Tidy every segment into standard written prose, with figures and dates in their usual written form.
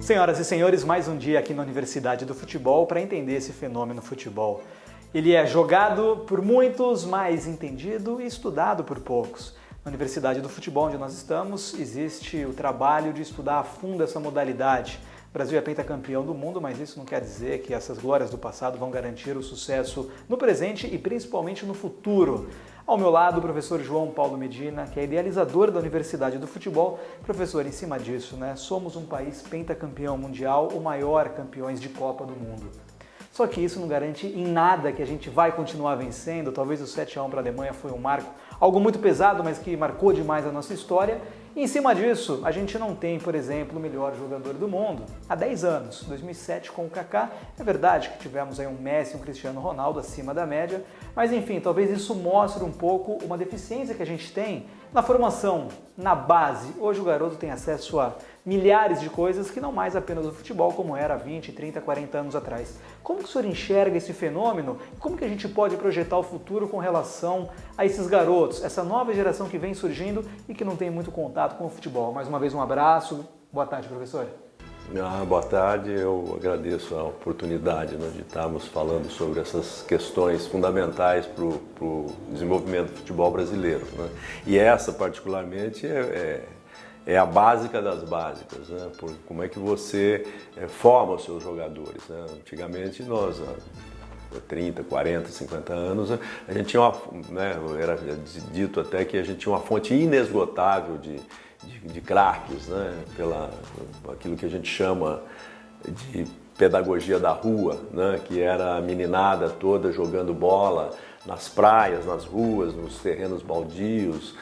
Senhoras e senhores, mais um dia aqui na Universidade do Futebol para entender esse fenômeno futebol. Ele é jogado por muitos, mas entendido e estudado por poucos. Na Universidade do Futebol, onde nós estamos, existe o trabalho de estudar a fundo essa modalidade. O Brasil é pentacampeão do mundo, mas isso não quer dizer que essas glórias do passado vão garantir o sucesso no presente e principalmente no futuro. Ao meu lado, o professor João Paulo Medina, que é idealizador da Universidade do Futebol. Professor, em cima disso, somos um país pentacampeão mundial, o maior campeões de Copa do mundo. Só que isso não garante em nada que a gente vai continuar vencendo. Talvez o 7-1 para a Alemanha foi um marco, algo muito pesado, mas que marcou demais a nossa história. E em cima disso, a gente não tem, por exemplo, o melhor jogador do mundo há 10 anos, 2007 com o Kaká. É verdade que tivemos aí um Messi e um Cristiano Ronaldo acima da média, mas enfim, talvez isso mostre um pouco uma deficiência que a gente tem na formação, na base. Hoje o garoto tem acesso a milhares de coisas que não mais apenas o futebol, como era há 20, 30, 40 anos atrás. Como que o senhor enxerga esse fenômeno? Como que a gente pode projetar o futuro com relação a esses garotos, essa nova geração que vem surgindo e que não tem muito contato com o futebol? Mais uma vez um abraço. Boa tarde, professor. Boa tarde, eu agradeço a oportunidade de estarmos falando sobre essas questões fundamentais para o desenvolvimento do futebol brasileiro. E essa, particularmente, é a básica das básicas, por como é que você forma os seus jogadores. Antigamente, nós, há 30, 40, 50 anos, a gente tinha era dito até que a gente tinha uma fonte inesgotável de craques, pela aquilo que a gente chama de pedagogia da rua, que era a meninada toda jogando bola nas praias, nas ruas, nos terrenos baldios,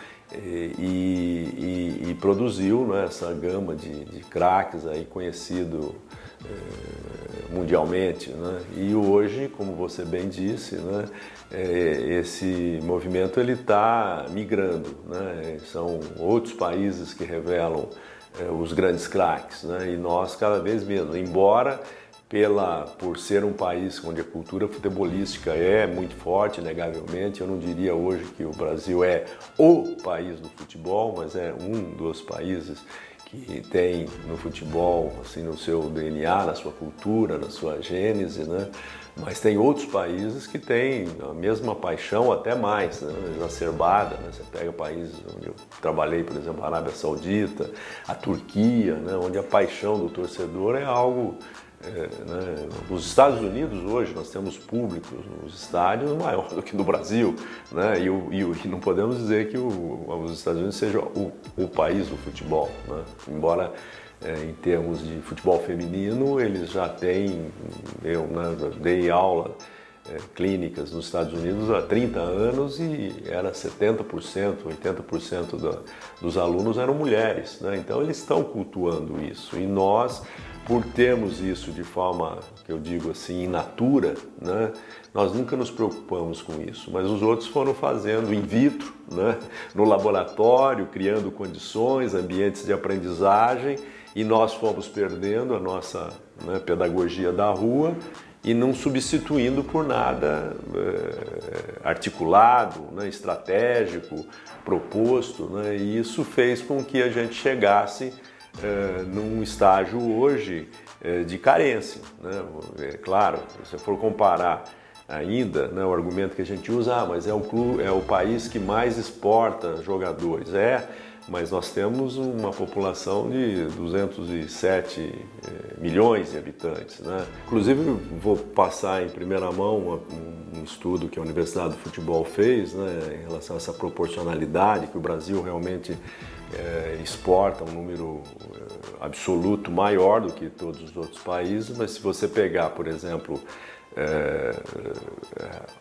e produziu essa gama de craques aí conhecido mundialmente. E hoje, como você bem disse, esse movimento ele está migrando. São outros países que revelam os grandes craques, e nós cada vez menos. Embora por ser um país onde a cultura futebolística é muito forte, inegavelmente, eu não diria hoje que o Brasil é o país do futebol, mas é um dos países que tem no futebol, assim, no seu DNA, na sua cultura, na sua gênese, Mas tem outros países que têm a mesma paixão, até mais, exacerbada. Você pega países onde eu trabalhei, por exemplo, a Arábia Saudita, a Turquia, onde a paixão do torcedor é algo... Nos Estados Unidos hoje nós temos públicos nos estádios maior do que no Brasil, e não podemos dizer que os Estados Unidos seja o país do futebol, embora em termos de futebol feminino eles já têm, eu dei aula clínicas nos Estados Unidos há 30 anos e era 70%, 80% dos alunos eram mulheres, então eles estão cultuando isso e nós, por termos isso de forma, que eu digo assim, in natura, nós nunca nos preocupamos com isso, mas os outros foram fazendo in vitro, no laboratório, criando condições, ambientes de aprendizagem, e nós fomos perdendo a nossa pedagogia da rua e não substituindo por nada articulado, estratégico, proposto, e isso fez com que a gente chegasse num estágio hoje de carência. É claro, se você for comparar ainda, o argumento que a gente usa, mas é o país que mais exporta jogadores. Mas nós temos uma população de 207 milhões de habitantes. Inclusive, vou passar em primeira mão um estudo que a Universidade do Futebol fez em relação a essa proporcionalidade, que o Brasil realmente exporta um número absoluto maior do que todos os outros países, mas se você pegar, por exemplo,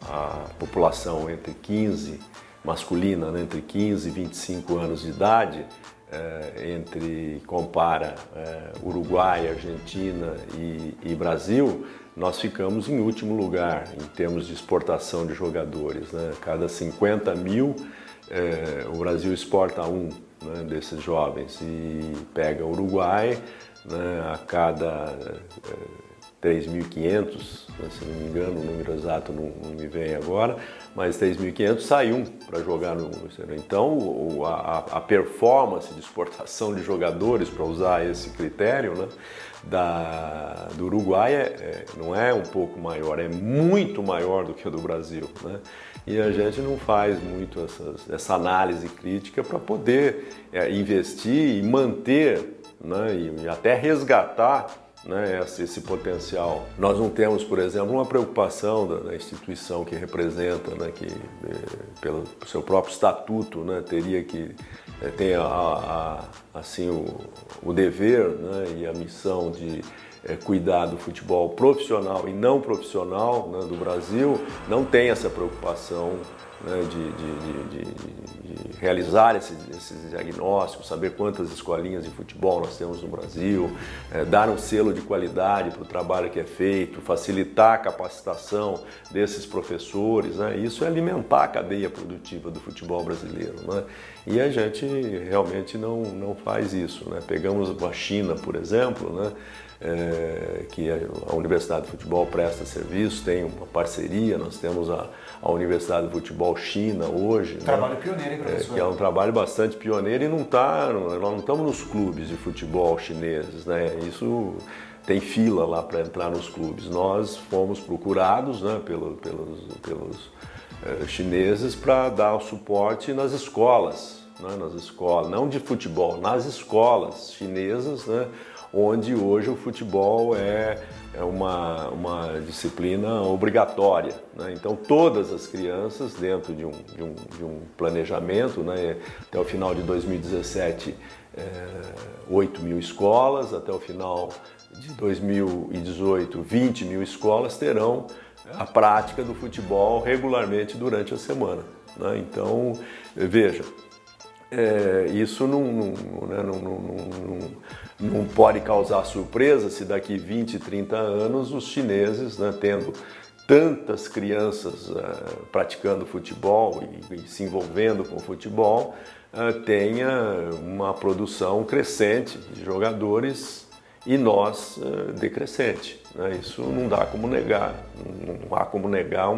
a população masculina, entre 15 e 25 anos de idade, compara Uruguai, Argentina e Brasil, nós ficamos em último lugar em termos de exportação de jogadores. Cada 50 mil, o Brasil exporta um desses jovens e pega o Uruguai, a cada 3.500, se não me engano, o número exato não me vem agora, mas 3.500 sai para jogar no exterior. Então, a performance de exportação de jogadores, para usar esse critério, né, do Uruguai não é um pouco maior, é muito maior do que o do Brasil, né? E a gente não faz muito essa análise crítica para poder investir e manter, né, e até resgatar, né, esse potencial. Nós não temos, por exemplo, uma preocupação da instituição que representa, né, que pelo seu próprio estatuto, né, teria que ter assim, o dever, né, e a missão de cuidar do futebol profissional e não profissional, né, do Brasil, não tem essa preocupação, né, de realizar esses diagnósticos, saber quantas escolinhas de futebol nós temos no Brasil, dar um selo de qualidade para o trabalho que é feito, facilitar a capacitação desses professores, né? Isso é alimentar a cadeia produtiva do futebol brasileiro, né? E a gente realmente não faz isso, né? Pegamos a China, por exemplo, né? Que a Universidade de Futebol presta serviço, tem uma parceria, nós temos a Universidade de Futebol China hoje. Trabalho pioneiro, hein, professor? Que é um trabalho bastante pioneiro e nós não estamos nos clubes de futebol chineses, né? Isso tem fila lá para entrar nos clubes. Nós fomos procurados, né, pelos chineses para dar o suporte nas escolas, né? Nas escolas, não de futebol, nas escolas chinesas, né? Onde hoje o futebol é uma disciplina obrigatória, né? Então todas as crianças, dentro de um planejamento, né? Até o final de 2017, 8.000 escolas, até o final de 2018, 20.000 escolas terão a prática do futebol regularmente durante a semana, né? Então, veja, isso não pode causar surpresa se daqui 20, 30 anos os chineses, né, tendo tantas crianças praticando futebol e se envolvendo com o futebol, tenha uma produção crescente de jogadores e nós decrescente, né? Isso não dá como negar, não há como negar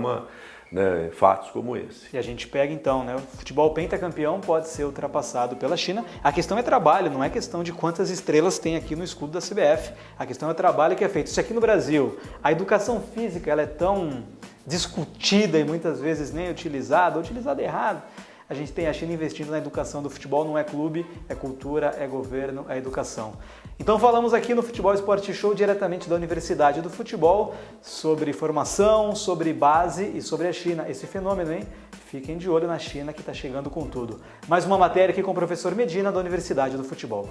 né, fatos como esse. E a gente pega então, né, o futebol pentacampeão pode ser ultrapassado pela China. A questão é trabalho, não é questão de quantas estrelas tem aqui no escudo da CBF. A questão é o trabalho que é feito. Se aqui no Brasil a educação física ela é tão discutida e muitas vezes nem utilizada errado, a gente tem a China investindo na educação do futebol, não é clube, é cultura, é governo, é educação. Então falamos aqui no Futebol Esporte Show diretamente da Universidade do Futebol sobre formação, sobre base e sobre a China. Esse fenômeno, hein? Fiquem de olho na China que está chegando com tudo. Mais uma matéria aqui com o professor Medina da Universidade do Futebol.